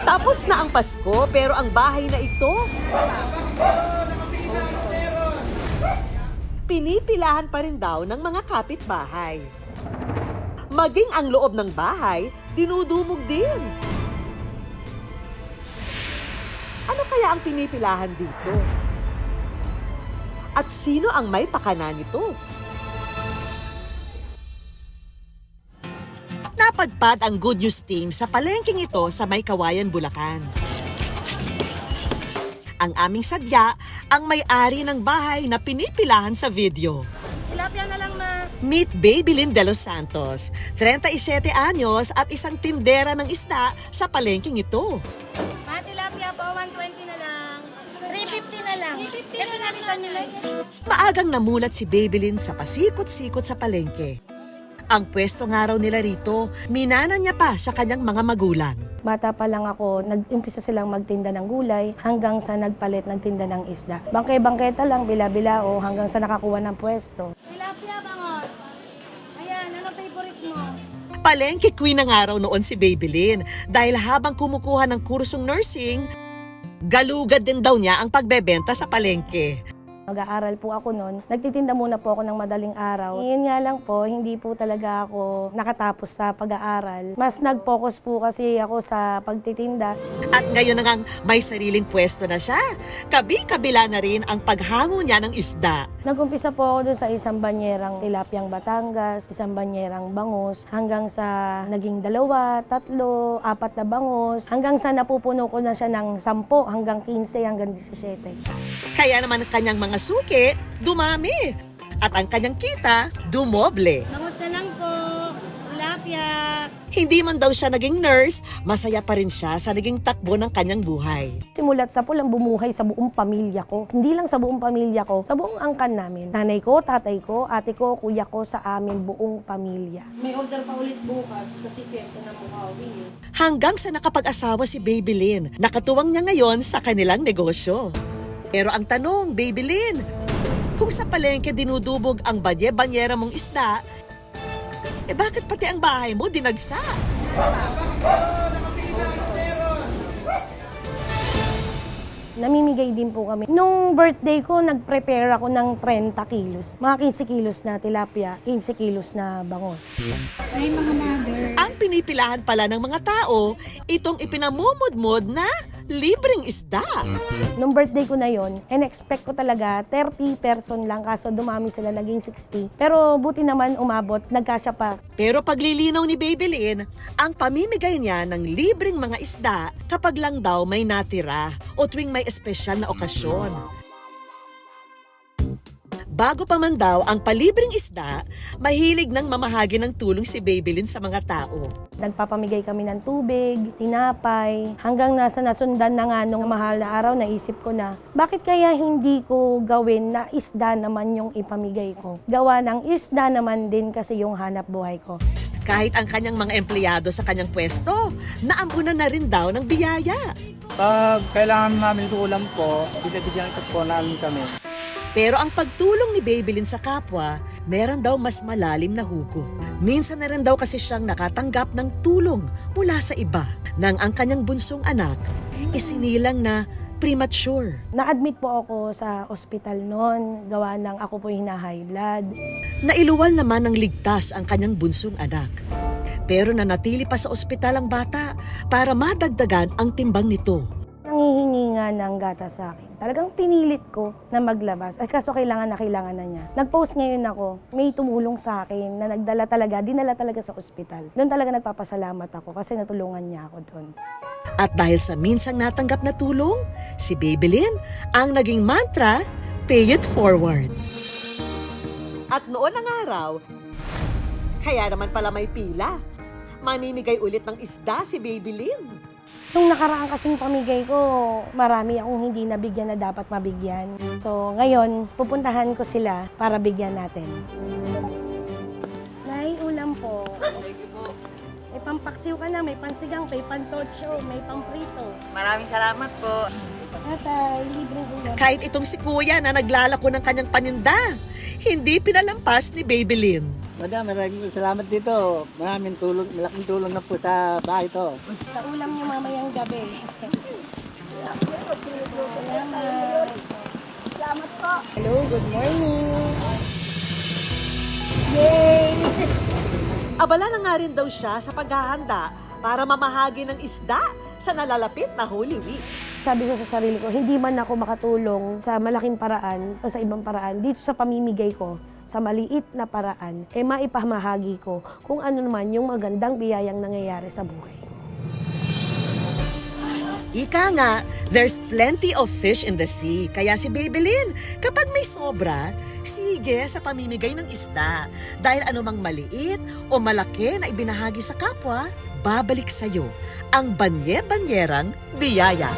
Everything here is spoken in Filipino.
Tapos na ang Pasko pero ang bahay na ito, pinipilahan pa rin daw ng mga kapitbahay. Maging ang loob ng bahay, dinudumog din. Ano kaya ang pinipilahan dito? At sino ang may pakana nito? Napadpad ang Good News team sa palengking ito sa May Kawayan, Bulacan. Ang aming sadya, ang may-ari ng bahay na pinipilahan sa video. Tilapia na lang, ma. Meet Babylin de los Santos, 37 anyos at isang tindera ng isda sa palengking ito. Ma, tilapia po, 120 na lang. 350 na lang. 350 na lang. Nila. Maagang namulat si Babylin sa pasikot-sikot sa palengke. Ang pwesto nga raw nila rito, minana niya pa sa kanyang mga magulang. Bata pa lang ako, nag-umpisa silang magtinda ng gulay hanggang sa nagpalit ng tinda ng isda. Bangkay-bangketa lang, bila-bilao hanggang sa nakakuha ng pwesto. Tilapia, bangos. Ayan, ano favorite mo? Palengke queen na nga raw noon si Babylin dahil habang kumukuha ng kursong nursing, galugad din daw niya ang pagbebenta sa palengke. Mag-aaral po ako noon. Nagtitinda muna po ako ng madaling araw. Yun nga lang po, hindi po talaga ako nakatapos sa pag-aaral. Mas nag-focus po kasi ako sa pagtitinda. At ngayon na ngang may sariling pwesto na siya. Kabi-kabila na rin ang paghango niya ng isda. Nag-umpisa po ako doon sa isang banyerang tilapyang Batangas, isang banyerang bangus, hanggang sa naging 2, 3, 4 na bangus, hanggang sa napupuno ko na siya ng 10, hanggang 15, hanggang 17. Kaya naman ang kanyang mga suki, dumami. At ang kanyang kita, dumoble. Bangus na lang po. Tilapia. Hindi man daw siya naging nurse, masaya pa rin siya sa naging takbo ng kanyang buhay. Simulat sa pulang bumuhay sa buong pamilya ko. Hindi lang sa buong pamilya ko, sa buong angkan namin. Nanay ko, tatay ko, ate ko, kuya ko, sa amin buong pamilya. May order pa ulit bukas kasi piyesa na Bukawi. Hanggang sa nakapag-asawa si Babylin, nakatuwang niya ngayon sa kanilang negosyo. Pero ang tanong, Babylin, kung sa palengke dinudubog ang banye-banyera mong isda, bakit pati ang bahay mo dinagsa? Namimigay din po kami. Nung birthday ko, nag-prepare ako ng 30 kilos. Mga 15 kilos na tilapia, 15 kilos na bangus. May mga mother. Ang pinipilahan pala ng mga tao, itong ipinamumudmod na libreng isda. Nung birthday ko na yon, in-expect ko talaga 30 person lang, kaso dumami sila, naging 60. Pero buti naman umabot, nagkasya pa. Pero paglilinaw ni Babylin, ang pamimigay niya ng libreng mga isda kapag lang daw may natira o tuwing may espesyal na okasyon. Bago pa man daw ang palibreng isda, mahilig ng mamahagi ng tulong si Babylin sa mga tao. Nagpapamigay kami ng tubig, tinapay, hanggang nasa nasundan na nga nung mahal na araw, naisip ko na, bakit kaya hindi ko gawin na isda naman yung ipamigay ko? Gawa ng isda naman din kasi yung hanap buhay ko. Kahit ang kanyang mga empleyado sa kanyang pwesto, naambunan na rin daw ng biyaya. Pag kailangan namin ng ulam po, binibigyan ito po namin kami. Pero ang pagtulong ni Babylin sa kapwa, meron daw mas malalim na hugot. Minsan na rin daw kasi siyang nakatanggap ng tulong mula sa iba nang ang kanyang bunsong anak isinilang na premature. Na-admit po ako sa ospital noon, gawa ng ako po hina-high blood. Nailuwal naman ng ligtas ang kanyang bunsong anak. Pero nanatili pa sa ospital ang bata para madagdagan ang timbang nito. Nangihingi nga ng gata sa akin. Talagang pinilit ko na maglabas. Ay kaso kailangan na niya. Nag-post ngayon ako, may tumulong sa akin na dinala talaga sa ospital. Doon talaga nagpapasalamat ako kasi natulungan niya ako doon. At dahil sa minsang natanggap na tulong, si Babylin ang naging mantra, pay it forward. At noon ang araw, kaya naman pala may pila. Mamimigay ulit ng isda si Babylin. Nung nakaraan kasing pamigay ko, marami akong hindi nabigyan na dapat mabigyan. So ngayon, pupuntahan ko sila para bigyan natin. Nay, ulam po. Thank you po. May pampaksiw ka na, may pansigang, may pantocho, may pamprito. Maraming salamat po. Tatay, libreng ulam. Kahit itong si Kuya na naglalako ng kanyang paninda, hindi pinalampas ni Babylin. Madam, maraming salamat dito. Maraming tulong, malaking tulong na po sa bahay to. Sa ulam niyo mamayang gabi. Salamat po. Hello, good morning. Yay! Abala na nga rin daw siya sa paghahanda para mamahagi ng isda sa nalalapit na Holy Week. Sabi ko sa sarili ko, hindi man ako makatulong sa malaking paraan o sa ibang paraan, dito sa pamimigay ko, sa maliit na paraan, maipamahagi ko kung ano naman yung magandang biyayang nangyayari sa buhay. Ika nga, there's plenty of fish in the sea. Kaya si Babylin, kapag may sobra, sige sa pamimigay ng isda. Dahil anumang maliit o malaki na ibinahagi sa kapwa, babalik sa'yo ang banye-banyerang biyaya.